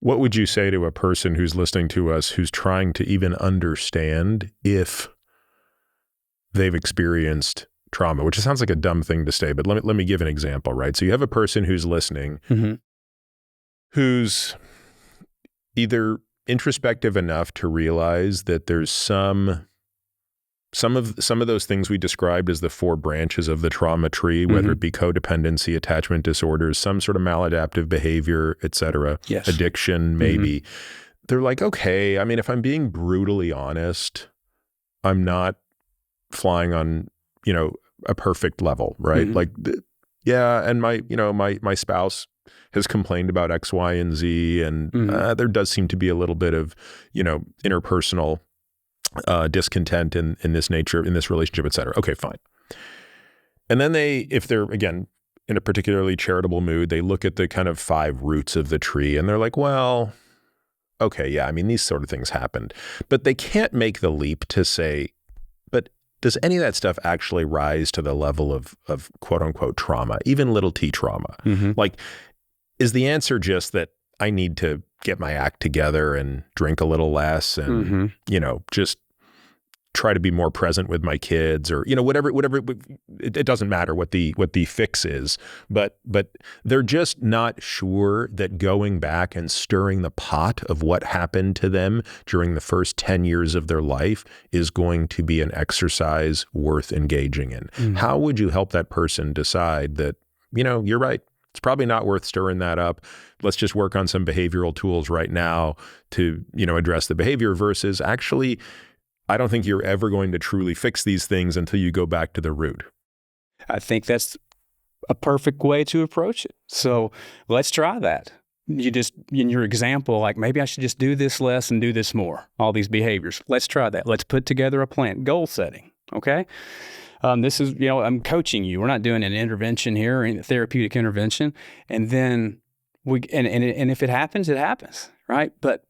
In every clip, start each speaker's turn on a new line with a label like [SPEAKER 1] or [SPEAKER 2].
[SPEAKER 1] What would you say to a person who's listening to us who's trying to even understand if they've experienced trauma, which sounds like a dumb thing to say, but let me give an example, right? So you have a person who's listening, who's either introspective enough to realize that there's some of those things we described as the 4 branches of the trauma tree, whether it be codependency, attachment disorders, some sort of maladaptive behavior, et cetera, addiction, maybe. They're like, okay, I mean, if I'm being brutally honest, I'm not flying on, a perfect level, right? Like, and my spouse has complained about X, Y, and Z, and there does seem to be a little bit of, interpersonal discontent in this nature, in this relationship, et cetera. Okay, fine. And then if they're, again, in a particularly charitable mood, they look at the kind of 5 roots of the tree and they're like, well, okay, yeah, I mean, these sort of things happened. But they can't make the leap to say, but does any of that stuff actually rise to the level of quote unquote trauma, even little t trauma? Like, is the answer just that I need to get my act together and drink a little less and, just try to be more present with my kids, or, whatever, it doesn't matter what the fix is, but they're just not sure that going back and stirring the pot of what happened to them during the first 10 years of their life is going to be an exercise worth engaging in. How would you help that person decide that, you're right, it's probably not worth stirring that up. Let's just work on some behavioral tools right now to, address the behavior, versus actually, I don't think you're ever going to truly fix these things until you go back to the root.
[SPEAKER 2] I think that's a perfect way to approach it. So let's try that. You just, in your example, like, maybe I should just do this less and do this more, all these behaviors. Let's try that. Let's put together a plan. Goal setting, okay? This is, I'm coaching you. We're not doing an intervention here, or a therapeutic intervention. And then and if it happens, it happens, right? But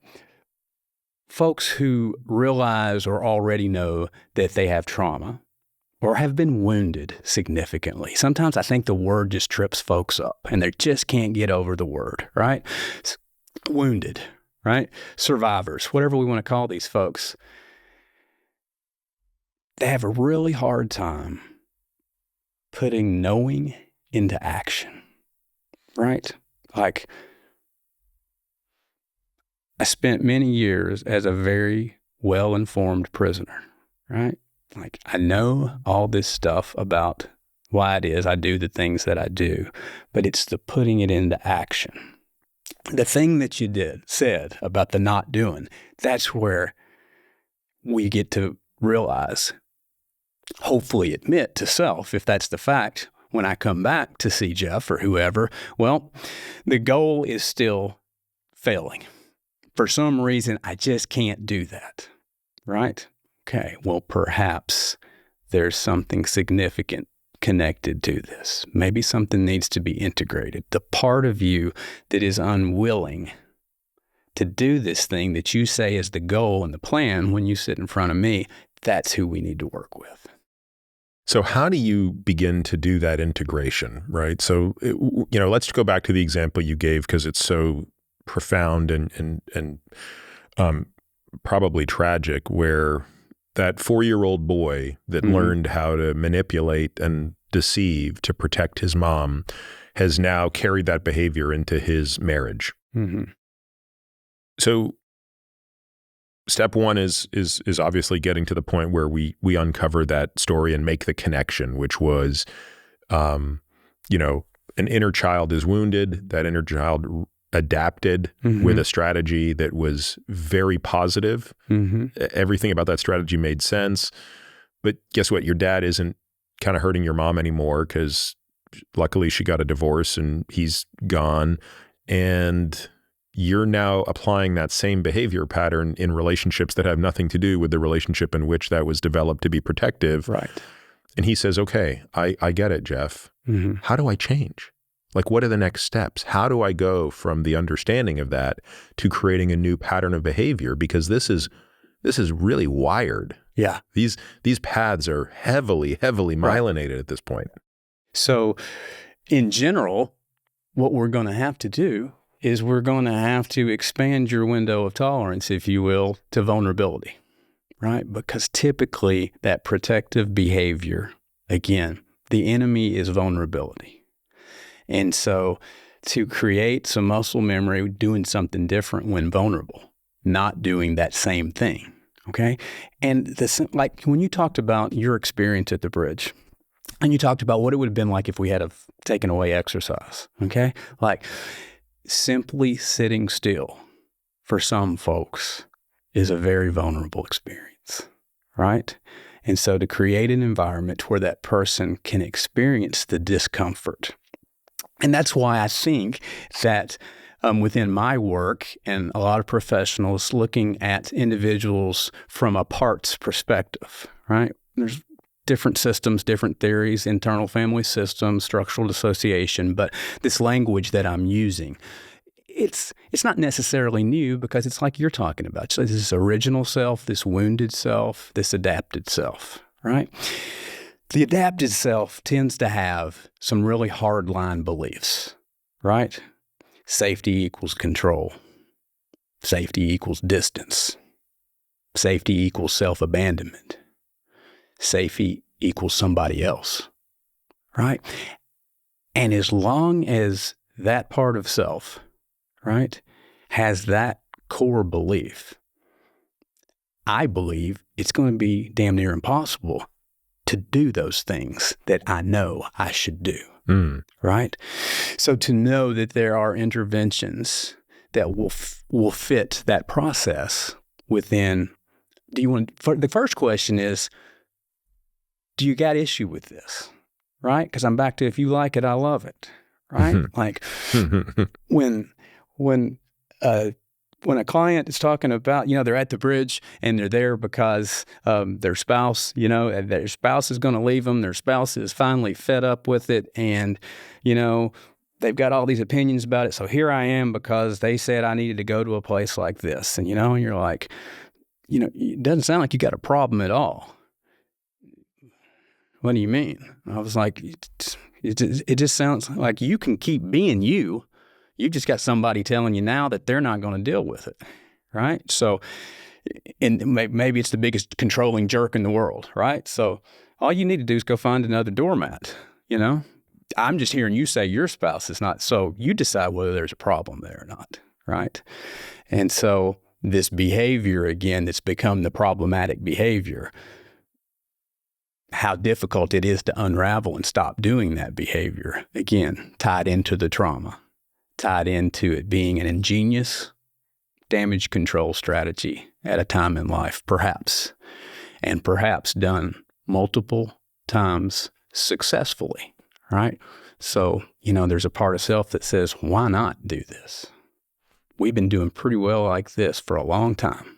[SPEAKER 2] folks who realize or already know that they have trauma or have been wounded significantly, sometimes I think the word just trips folks up and they just can't get over the word, right? Wounded, right? Survivors, whatever we want to call these folks. They have a really hard time putting knowing into action, right? Like, I spent many years as a very well-informed prisoner, right? Like, I know all this stuff about why it is I do the things that I do, but it's the putting it into action. The thing that you said about the not doing, that's where we get to realize, hopefully admit to self, if that's the fact, when I come back to see Jeff or whoever, well, the goal is still failing. For some reason, I just can't do that, right? Okay, well, perhaps there's something significant connected to this. Maybe something needs to be integrated. The part of you that is unwilling to do this thing that you say is the goal and the plan when you sit in front of me, that's who we need to work with.
[SPEAKER 1] So how do you begin to do that integration, right? So, let's go back to the example you gave, because it's so profound and probably tragic, where that 4-year-old boy that learned how to manipulate and deceive to protect his mom has now carried that behavior into his marriage. So step one is obviously getting to the point where we uncover that story and make the connection, which was, an inner child is wounded. That inner child adapted with a strategy that was very positive. Everything about that strategy made sense. But guess what? Your dad isn't kind of hurting your mom anymore, because luckily she got a divorce and he's gone. And you're now applying that same behavior pattern in relationships that have nothing to do with the relationship in which that was developed to be protective.
[SPEAKER 2] Right.
[SPEAKER 1] And he says, okay, I get it, Jeff. How do I change? Like, what are the next steps? How do I go from the understanding of that to creating a new pattern of behavior? Because this is really wired.
[SPEAKER 2] Yeah.
[SPEAKER 1] These paths are heavily myelinated at this point.
[SPEAKER 2] So in general, what we're going to have to do is we're going to have to expand your window of tolerance, if you will, to vulnerability, right? Because typically that protective behavior, again, the enemy is vulnerability. And so to create some muscle memory, doing something different when vulnerable, not doing that same thing, okay? And like when you talked about your experience at the bridge, and you talked about what it would have been like if we had taken away exercise, okay? Like simply sitting still for some folks is a very vulnerable experience, right? And so to create an environment where that person can experience the discomfort. And that's why I think that within my work and a lot of professionals looking at individuals from a parts perspective, right? There's different systems, different theories, internal family systems, structural dissociation, but this language that I'm using, it's not necessarily new because it's like you're talking about. So this original self, this wounded self, this adapted self, right? The adapted self tends to have some really hard-line beliefs, right? Safety equals control. Safety equals distance. Safety equals self-abandonment. Safety equals somebody else, right? And as long as that part of self, right, has that core belief, I believe it's going to be damn near impossible to do those things that I know I should do, right? So to know that there are interventions that will fit that process within, the first question is, do you got issue with this, right? Because I'm back to, if you like it, I love it, right? Like when a client is talking about, they're at the bridge and they're there because their spouse, their spouse is going to leave them. Their spouse is finally fed up with it. And, they've got all these opinions about it. So here I am because they said I needed to go to a place like this. And, and you're like, it doesn't sound like you got a problem at all. What do you mean? I was like, it just sounds like you can keep being you. You've just got somebody telling you now that they're not going to deal with it, right? So, and maybe it's the biggest controlling jerk in the world, right? So all you need to do is go find another doormat, I'm just hearing you say your spouse is not, so you decide whether there's a problem there or not, right? And so this behavior, again, that's become the problematic behavior, how difficult it is to unravel and stop doing that behavior, again, tied into the trauma, tied into it being an ingenious damage control strategy at a time in life, perhaps, and perhaps done multiple times successfully, right? So, there's a part of self that says, why not do this? We've been doing pretty well like this for a long time.